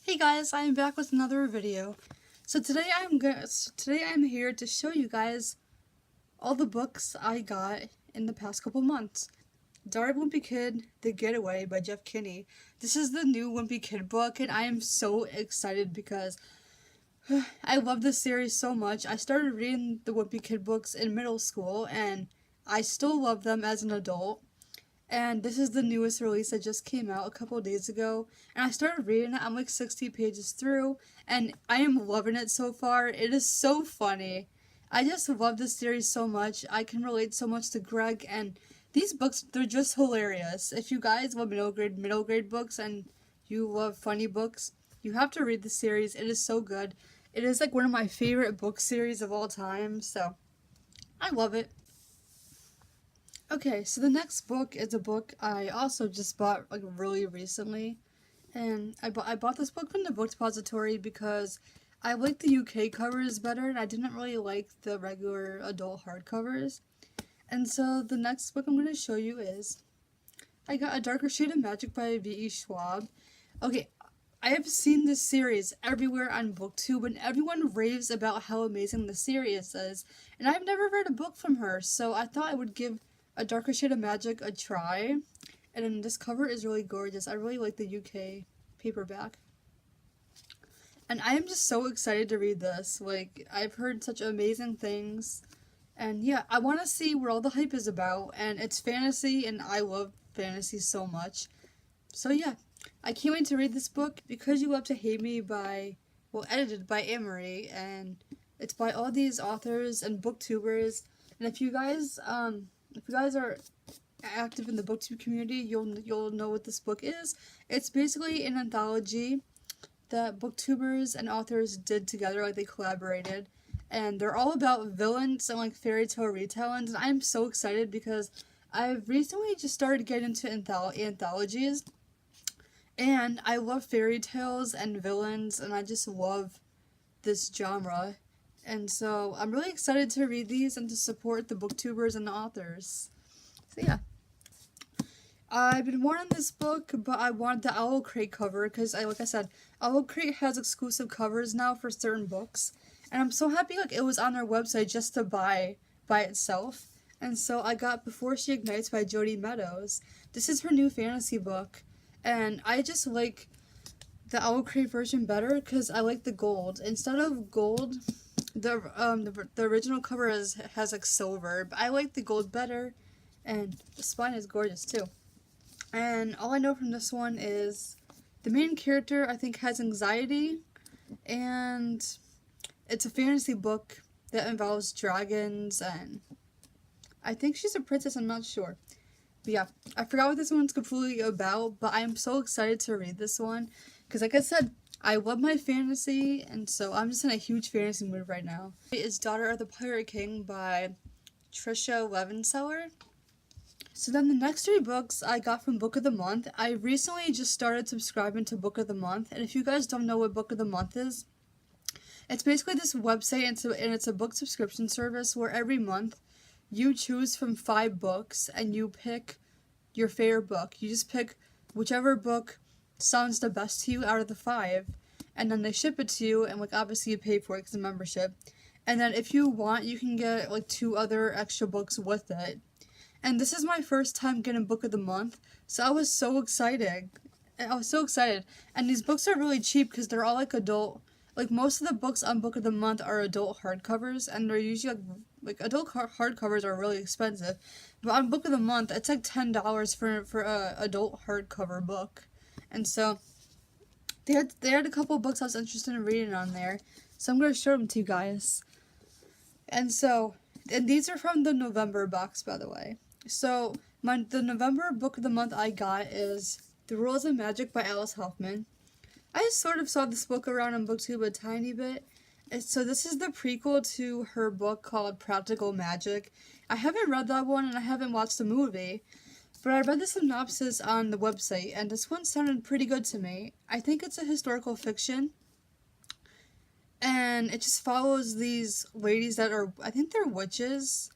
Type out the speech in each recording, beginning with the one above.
Hey guys, I am back with another video. Today I'm here to show you guys all the books I got in the past couple months. Dark Wimpy Kid: The Getaway by Jeff Kinney. This is the new Wimpy Kid book, and I am so excited because I love this series so much. I started reading the Wimpy Kid books in middle school, and I still love them as an adult. And this is the newest release that just came out a couple days ago. And I started reading it. I'm like 60 pages through. And I am loving it so far. It is so funny. I just love this series so much. I can relate so much to Greg. And these books, they're just hilarious. If you guys love middle grade books and you love funny books, you have to read this series. It is so good. It is like one of my favorite book series of all time. So I love it. Okay, so the next book is a book I also just bought like really recently, and I bought this book from the book depository because I like the UK covers better, and I didn't really like the regular adult hardcovers. And so the next book I'm going to show you is I got A Darker Shade of Magic by V.E. Schwab. Okay, I have seen this series everywhere on BookTube, and everyone raves about how amazing the series is, and I've never read a book from her, so I thought I would give A Darker Shade of Magic a try. And then this cover is really gorgeous. I really like the UK paperback. And I am just so excited to read this. Like, I've heard such amazing things. And yeah, I want to see what all the hype is about. And it's fantasy, and I love fantasy so much. So yeah, I can't wait to read this book, Because You Love to Hate Me edited by Amory. And it's by all these authors and booktubers. And if you guys are active in the booktube community, you'll know what this book is. It's basically an anthology that booktubers and authors did together, like they collaborated, and they're all about villains and like fairy tale retellings. And I'm so excited because I've recently just started getting into anthologies, and I love fairy tales and villains, and I just love this genre. And so I'm really excited to read these and to support the booktubers and the authors. So yeah. I've been wanting this book, but I wanted the Owl Crate cover because, like I said, Owl Crate has exclusive covers now for certain books. And I'm so happy like it was on their website just to buy by itself. And so I got Before She Ignites by Jodi Meadows. This is her new fantasy book. And I just like the Owl Crate version better because I like the gold. Instead of gold, the original cover has like silver, but I like the gold better, and the spine is gorgeous too. And all I know from this one is the main character I think has anxiety, and it's a fantasy book that involves dragons, and I think she's a princess, I'm not sure. But yeah, I forgot what this one's completely about, but I am so excited to read this one because, like I said, I love my fantasy, and so I'm just in a huge fantasy mood right now. It is Daughter of the Pirate King by Trisha Levenseller. So then the next 3 books I got from Book of the Month. I recently just started subscribing to Book of the Month, and if you guys don't know what Book of the Month is, it's basically this website, and it's a book subscription service where every month you choose from 5 books and you pick your favorite book. You just pick whichever book sounds the best to you out of the 5, and then they ship it to you, and like obviously you pay for it because of membership. And then if you want, you can get like 2 other extra books with it. And this is my first time getting Book of the Month, so I was so excited. And these books are really cheap because they're all like adult. Like most of the books on Book of the Month are adult hardcovers, and they're usually like adult hardcovers are really expensive. But on Book of the Month, it's like $10 for a adult hardcover book. And so they had a couple books I was interested in reading on there, so I'm gonna show them to you guys. And these are from the November box, by the way. So the November Book of the Month I got is The Rules of Magic by Alice Hoffman. I sort of saw this book around on BookTube a tiny bit. So this is the prequel to her book called Practical Magic. I haven't read that one, and I haven't watched the movie, but I read the synopsis on the website, and this one sounded pretty good to me. I think it's a historical fiction, and it just follows these ladies that are, I think they're witches,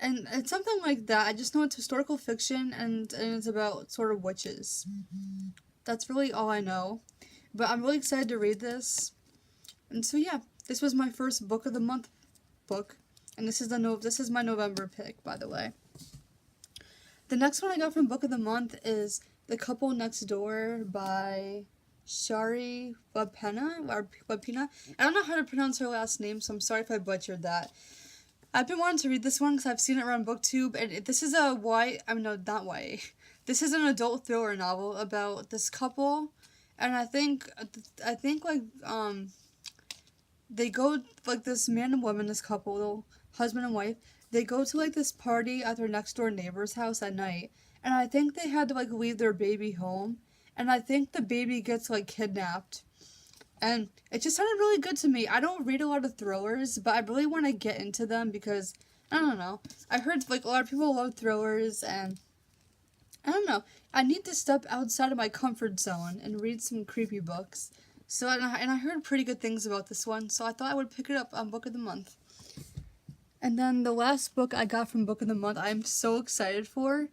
and it's something like that. I just know it's historical fiction, and it's about sort of witches. That's really all I know. But I'm really excited to read this. And so yeah, this was my first book of the month book. And this is my November pick, by the way. The next one I got from Book of the Month is The Couple Next Door by Shari Wapina. I don't know how to pronounce her last name, so I'm sorry if I butchered that. I've been wanting to read this one because I've seen it around BookTube, and this is This is an adult thriller novel about this couple, and I think like they go, like, this man and woman, this couple, husband and wife, they go to, like, this party at their next door neighbor's house at night, and I think they had to, like, leave their baby home, and I think the baby gets, like, kidnapped, and it just sounded really good to me. I don't read a lot of thrillers, but I really want to get into them because, I don't know, I heard, like, a lot of people love thrillers, and I don't know, I need to step outside of my comfort zone and read some creepy books. So, and I heard pretty good things about this one, so I thought I would pick it up on Book of the Month. And then the last book I got from Book of the Month, I'm so excited for.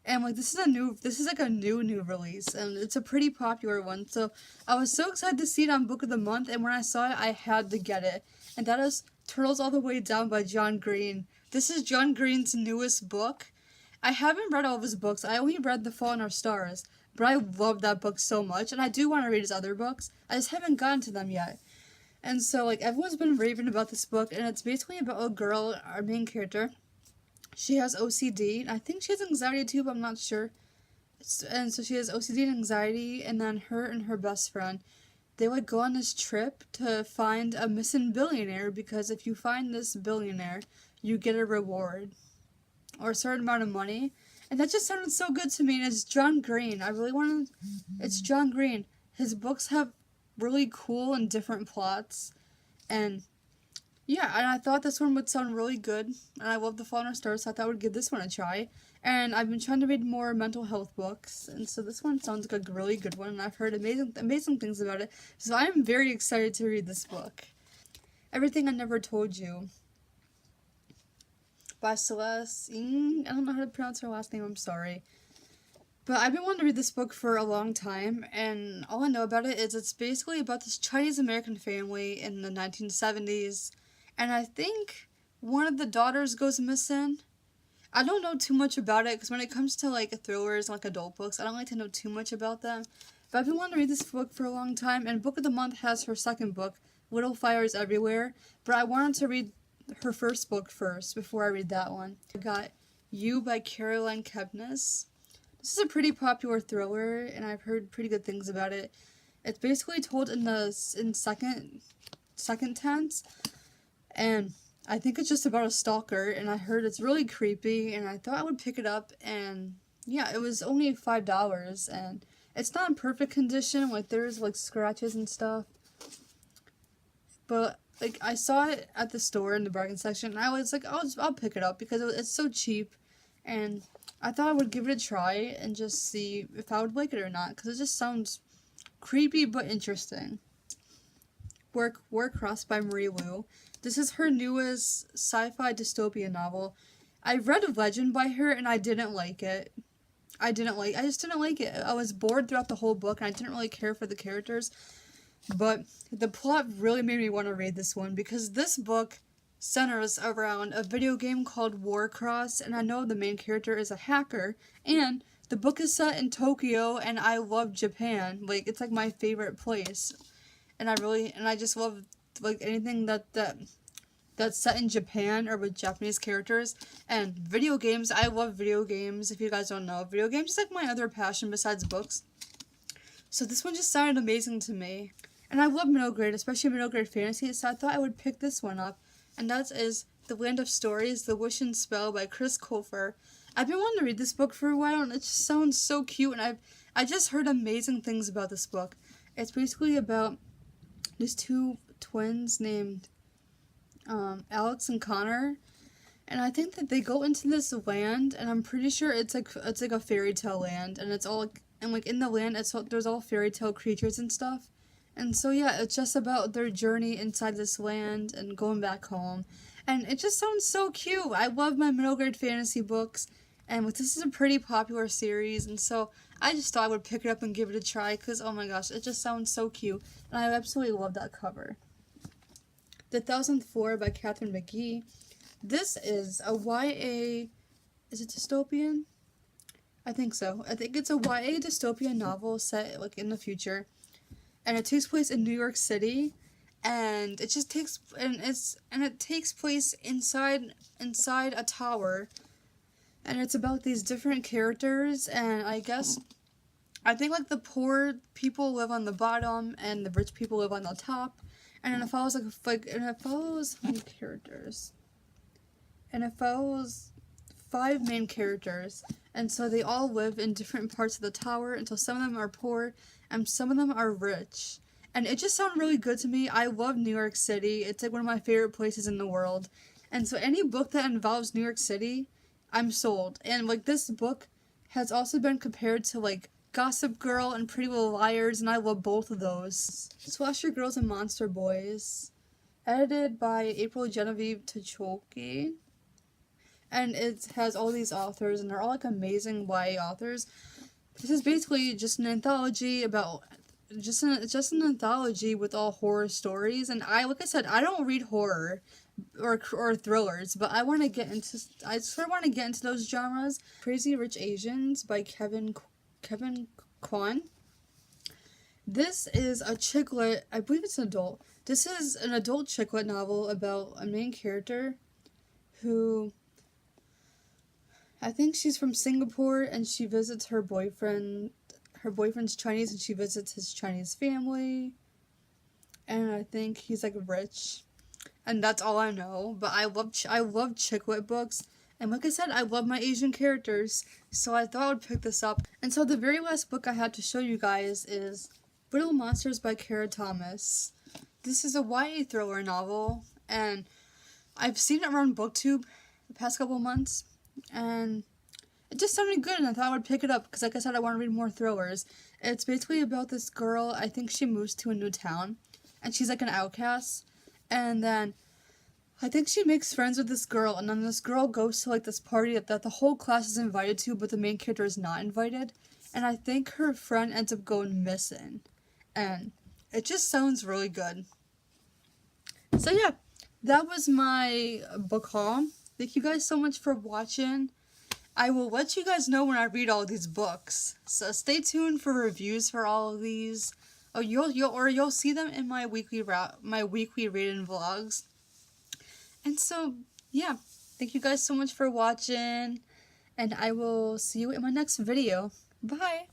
And, like, this is like a new release, and it's a pretty popular one. So, I was so excited to see it on Book of the Month, and when I saw it, I had to get it. And that is Turtles All the Way Down by John Green. This is John Green's newest book. I haven't read all of his books. I only read The Fault in Our Stars. But I love that book so much, and I do want to read his other books. I just haven't gotten to them yet. And so, like, everyone's been raving about this book, and it's basically about a girl, our main character. She has OCD, and I think she has anxiety too, but I'm not sure. And so she has OCD and anxiety, and then her and her best friend, they, like, go on this trip to find a missing billionaire, because if you find this billionaire, you get a reward, or a certain amount of money. And that just sounded so good to me, and it's John Green. It's John Green. His books have really cool and different plots, and yeah, and I thought this one would sound really good, and I love The Fault in Our Stars, so I thought I would give this one a try. And I've been trying to read more mental health books, and so this one sounds like a really good one, and I've heard amazing things about it, so I am very excited to read this book. Everything I Never Told You by Celeste. I don't know how to pronounce her last name, I'm sorry. But I've been wanting to read this book for a long time, and all I know about it is it's basically about this Chinese-American family in the 1970s, and I think one of the daughters goes missing. I don't know too much about it, because when it comes to, like, thrillers, like adult books, I don't like to know too much about them. But I've been wanting to read this book for a long time, and Book of the Month has her second book, Little Fires Everywhere, but I wanted to read her first book first before I read that one. I got You by Caroline Kepnes. This is a pretty popular thriller, and I've heard pretty good things about it. It's basically told in second tense, and I think it's just about a stalker, and I heard it's really creepy, and I thought I would pick it up, and yeah, it was only $5, and it's not in perfect condition, like, there's, like, scratches and stuff, but, like, I saw it at the store in the bargain section, and I was like, I'll pick it up, because it's so cheap, and I thought I would give it a try, and just see if I would like it or not, because it just sounds creepy, but interesting. Warcross by Marie Lu. This is her newest sci-fi dystopian novel. I read a Legend by her, and I didn't like it. I just didn't like it. I was bored throughout the whole book, and I didn't really care for the characters. But the plot really made me want to read this one, because this book centers around a video game called Warcross, and I know the main character is a hacker, and the book is set in Tokyo, and I love Japan. Like, it's, like, my favorite place. And I just love, like, anything that's set in Japan or with Japanese characters. And video games, I love video games. If you guys don't know, video games is, like, my other passion besides books. So this one just sounded amazing to me. And I love middle grade, especially middle grade fantasy, so I thought I would pick this one up. And that is The Land of Stories, The Wish and Spell by Chris Colfer. I've been wanting to read this book for a while, and it just sounds so cute, and I just heard amazing things about this book. It's basically about these two twins named Alex and Connor, and I think that they go into this land, and I'm pretty sure it's like a fairy tale land, and it's all, like, and, like, in the land there's all fairy tale creatures and stuff. And so yeah, it's just about their journey inside this land and going back home. And it just sounds so cute. I love my middle grade fantasy books, and this is a pretty popular series, and so I just thought I would pick it up and give it a try because, oh my gosh, it just sounds so cute. And I absolutely love that cover. The 1004 by Catherine McGee. This is a YA, is it dystopian? I think so. I think it's a YA dystopian novel set like in the future. And it takes place in New York City. And it just takes it takes place inside a tower. And it's about these different characters, and I think like the poor people live on the bottom and the rich people live on the top. And then it follows how many characters? And it follows 5 main characters. And so they all live in different parts of the tower, and so some of them are poor and some of them are rich. And it just sounded really good to me. I love New York City. It's like one of my favorite places in the world. And so any book that involves New York City, I'm sold. And like this book has also been compared to like Gossip Girl and Pretty Little Liars, and I love both of those. Slasher Girls and Monster Boys. Edited by April Genevieve Tchotchke. And it has all these authors, and they're all like amazing YA authors. This is basically just an anthology about just an anthology with all horror stories. And like I said, I don't read horror or thrillers, but I sort of want to get into those genres. Crazy Rich Asians by Kevin Kwan. This is a chick lit, I believe it's an adult. This is an adult chick lit novel about a main character who, I think she's from Singapore, and she visits her boyfriend. Her boyfriend's Chinese, and she visits his Chinese family. And I think he's like rich. And that's all I know. But I love chick lit books. And like I said, I love my Asian characters. So I thought I would pick this up. And so the very last book I have to show you guys is Brittle Monsters by Kara Thomas. This is a YA thriller novel. And I've seen it around BookTube the past couple months. And it just sounded good, and I thought I would pick it up because, like I said, I want to read more thrillers. It's basically about this girl. I think she moves to a new town, and she's like an outcast. And then I think she makes friends with this girl, and then this girl goes to like this party that the whole class is invited to, but the main character is not invited. And I think her friend ends up going missing, and it just sounds really good. So yeah, that was my book haul. Thank you guys so much for watching. I will let you guys know when I read all these books. So stay tuned for reviews for all of these. Oh, you'll see them in my weekly reading vlogs. And so, yeah, thank you guys so much for watching, and I will see you in my next video. Bye!